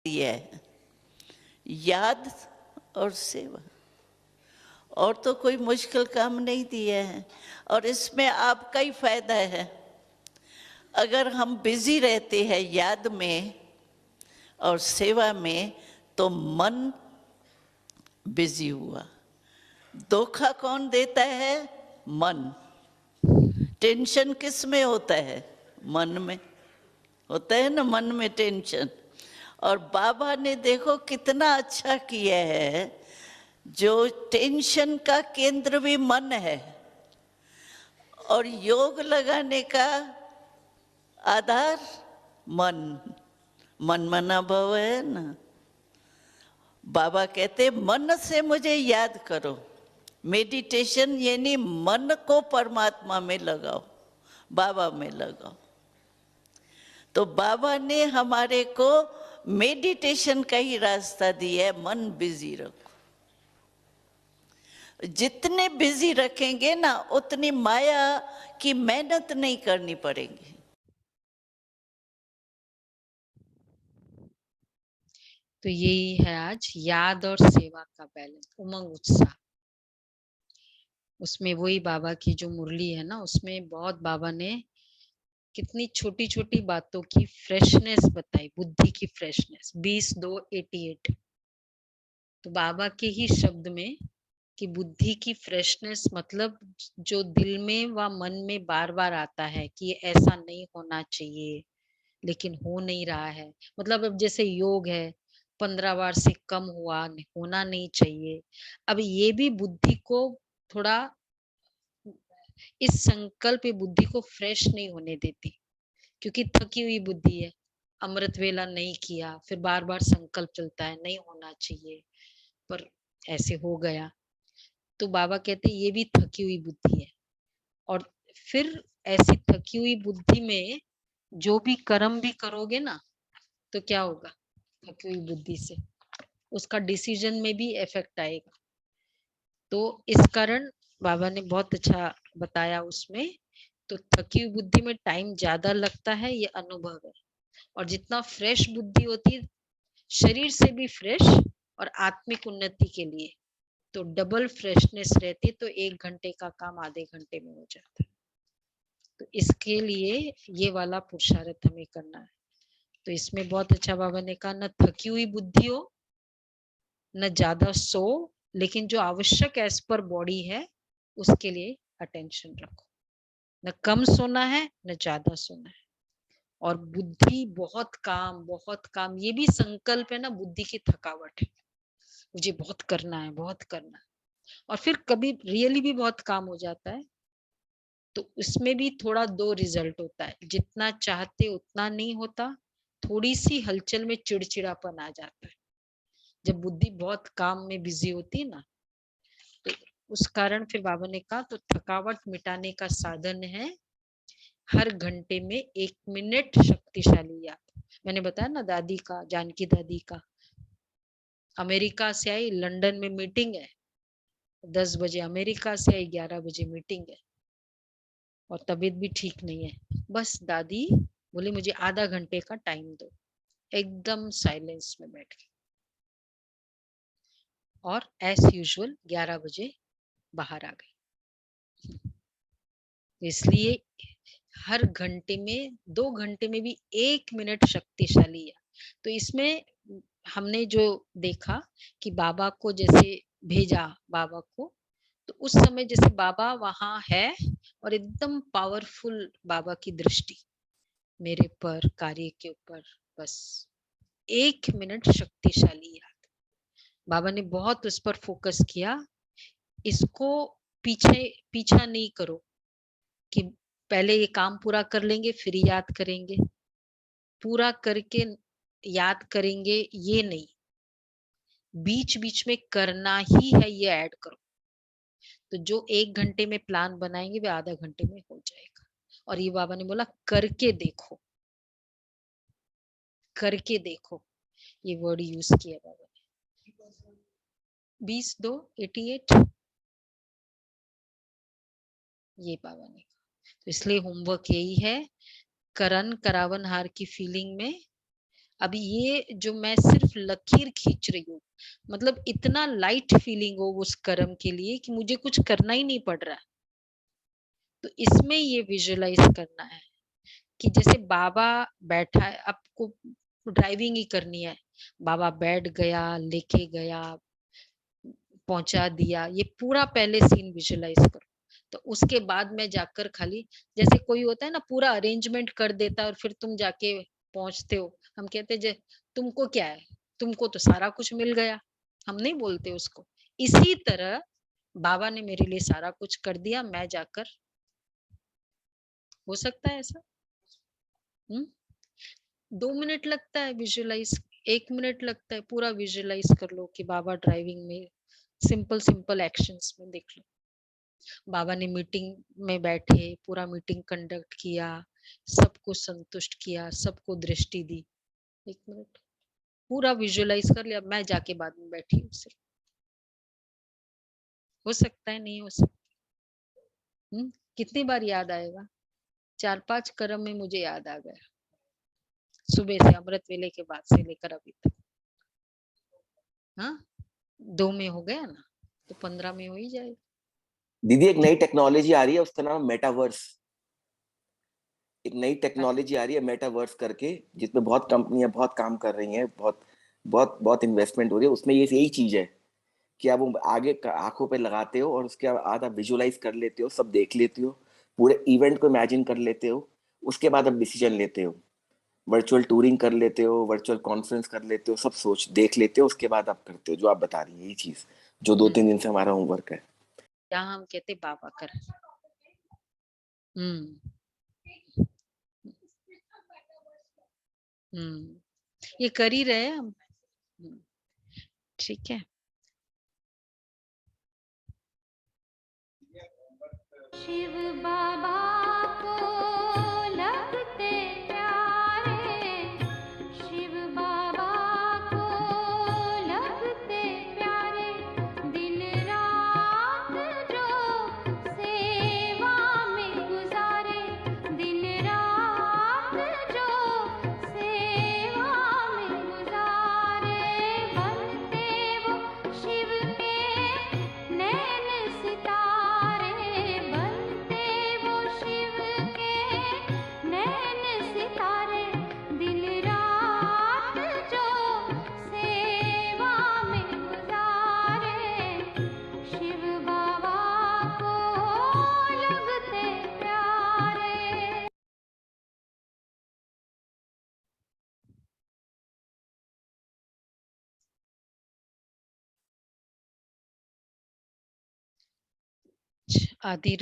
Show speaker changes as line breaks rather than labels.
दिया है, याद और सेवा, और तो कोई मुश्किल काम नहीं दिया है। और इसमें आपका ही फायदा है। अगर हम बिजी रहते हैं याद में और सेवा में तो मन बिजी हुआ। धोखा कौन देता है? मन। टेंशन किस में होता है? मन में होता है ना, मन में टेंशन। और बाबा ने देखो कितना अच्छा किया है, जो टेंशन का केंद्र भी मन है, और योग लगाने का आधार मन। मन मना भव है ना। बाबा कहते मन से मुझे याद करो। मेडिटेशन यानी मन को परमात्मा में लगाओ, बाबा में लगाओ। तो बाबा ने हमारे को मेडिटेशन का ही रास्ता दिया है, मन बिजी रखो। जितने बिजी रखेंगे ना उतनी माया की मेहनत नहीं करनी पड़ेगी।
तो यही है आज याद और सेवा का बैलेंस, उमंग उत्साह। उसमें वही बाबा की जो मुरली है ना, उसमें बहुत बाबा ने कितनी छोटी छोटी बातों की फ्रेशनेस बताई, बुद्धि की फ्रेशनेस। 20-2-88 तो बाबा के ही शब्द में कि बुद्धि की फ्रेशनेस मतलब जो दिल में व मन में बार बार आता है कि ये ऐसा नहीं होना चाहिए लेकिन हो नहीं रहा है। मतलब अब जैसे योग है, 15 बार से कम होना नहीं चाहिए। अब ये भी बुद्धि को थोड़ा इस संकल्प बुद्धि को फ्रेश नहीं होने देती, क्योंकि थकी हुई बुद्धि है। अमृत वेला नहीं किया, फिर बार बार संकल्प चलता है नहीं होना चाहिए, पर ऐसे हो गया। तो बाबा कहते हैं ये भी थकी हुई बुद्धि है। और फिर ऐसी थकी हुई बुद्धि में जो भी कर्म भी करोगे ना, तो क्या होगा? थकी हुई बुद्धि से उसका डिसीजन में भी इफेक्ट आएगा। तो इस कारण बाबा ने बहुत अच्छा बताया उसमें। तो थकी हुई बुद्धि में टाइम ज्यादा लगता है, ये अनुभव है। और जितना फ्रेश बुद्धि होती है, शरीर से भी फ्रेश और आत्मिक उन्नति के लिए तो डबल फ्रेशनेस रहती, तो 1 घंटे का काम आधे घंटे में हो जाता है। तो इसके लिए ये वाला पुरुषार्थ हमें करना है। तो इसमें बहुत अच्छा बाबा ने कहा, न थकी हुई बुद्धि हो, न ज्यादा सो, लेकिन जो आवश्यक एज पर बॉडी है उसके लिए अटेंशन रखो। न कम सोना है न ज्यादा सोना है। और बुद्धि बहुत काम, ये भी संकल्प है ना, बुद्धि की थकावट है। मुझे बहुत करना है, बहुत करना है। और फिर कभी रियली भी बहुत काम हो जाता है, तो उसमें भी थोड़ा 2 रिजल्ट होता है। जितना चाहते उतना नहीं होता, थोड़ी सी हलचल में चिड़चिड़ापन आ जाता है जब बुद्धि बहुत काम में बिजी होती है ना। तो उस कारण फिर बाबा ने कहा, तो थकावट मिटाने का साधन है हर घंटे में 1 मिनट शक्तिशाली याद। मैंने बताया ना दादी का, जानकी दादी का, अमेरिका से आई, लंदन में मीटिंग है, 10 बजे अमेरिका से आई, 11 बजे मीटिंग है, और तबीयत भी ठीक नहीं है। बस दादी बोले मुझे आधा घंटे का टाइम दो। एकदम साइलेंस में बैठ गई, और एज यूजुअल 11 बजे बाहर आ गई। इसलिए हर घंटे में, 2 घंटे में भी 1 मिनट शक्तिशाली है। तो इसमें हमने जो देखा कि बाबा को जैसे भेजा, बाबा को तो उस समय जैसे बाबा वहां है और एकदम पावरफुल बाबा की दृष्टि मेरे पर, कार्य के ऊपर। बस 1 मिनट शक्तिशाली याद। बाबा ने बहुत उस पर फोकस किया। इसको पीछा नहीं करो कि पहले ये काम पूरा कर लेंगे फिर याद करेंगे, पूरा करके याद करेंगे, ये नहीं। बीच बीच में करना ही है, ये ऐड करो। तो जो 1 घंटे में प्लान बनाएंगे वे आधा घंटे में हो जाएगा। और ये बाबा ने बोला करके देखो, करके देखो, ये वर्ड यूज किया बाबा ने। 20-2-88 ये बाबा ने कहा। तो इसलिए होमवर्क यही है, करन करावन हार की फीलिंग में अभी ये जो मैं सिर्फ लकीर खींच रही हूँ, मतलब इतना लाइट फीलिंग हो उस कर्म के लिए कि मुझे कुछ करना ही नहीं पड़ रहा है। तो इसमें ये विजुअलाइज करना है कि जैसे बाबा बैठा है, आपको ड्राइविंग ही करनी है, बाबा बैठ गया, लेके गया, पहुंचा दिया, ये पूरा पहले सीन विजुअलाइज करो। तो उसके बाद में जाकर खाली, जैसे कोई होता है ना पूरा अरेंजमेंट कर देता है और फिर तुम जाके पहुंचते हो, हम कहते हैं तुमको क्या है, तुमको तो सारा कुछ मिल गया, हम नहीं बोलते उसको। इसी तरह बाबा ने मेरे लिए सारा कुछ कर दिया, मैं जाकर, हो सकता है ऐसा? 2 मिनट लगता है विजुअलाइज, 1 मिनट लगता है, पूरा विजुअलाइज कर लो कि बाबा ड्राइविंग में, सिंपल सिंपल एक्शंस में देख लो। बाबा ने मीटिंग में बैठे, पूरा मीटिंग कंडक्ट किया, सबको संतुष्ट किया, सबको दृष्टि दी। 1 मिनट पूरा विजुअलाइज कर लिया, मैं जाके बाद में बैठी हूँ सिर्फ। हो सकता है, नहीं हो सकता। कितनी बार याद आएगा? 4-5 कर्म में मुझे याद आ गया, सुबह से अमृत वेले के बाद से लेकर अभी तक। हाँ, 2 में हो गया ना, तो 15 में हो ही जाएगा।
दीदी एक नई टेक्नोलॉजी आ रही है, उसका नाम मेटावर्स। एक नई टेक्नोलॉजी आ रही है मेटावर्स करके, जिसमें बहुत कंपनियां बहुत काम कर रही हैं, बहुत बहुत बहुत इन्वेस्टमेंट हो रही है उसमें। ये यही चीज है कि आप वो आगे आंखों पे लगाते हो और उसके बाद आप विजुअलाइज कर लेते हो, सब देख लेते हो, पूरे इवेंट को इमेजिन कर लेते हो, उसके बाद आप डिसीजन लेते हो, वर्चुअल टूरिंग कर लेते हो, वर्चुअल कॉन्फ्रेंस कर लेते हो, सब सोच देख लेते हो, उसके बाद आप करते हो जो आप बता रही है, यही चीज जो 2-3 दिन से हमारा होमवर्क है।
यहाँ हम कहते बाबा कर। हम्म ये कर ही रहे हैं हम। ठीक है।
शिव बाबा को लगते प्यारे, शिव बाबा को लगते प्यारे, दिन रात जो सेवा में गुजारे, दिन रात जो सेवा में गुजारे, बनते वो शिव के नैन सितारे, बनते वो शिव के नैन सितारे, दिन रात जो सेवा में गुजारे, शिव बाबा को लगते प्यारे।
आदि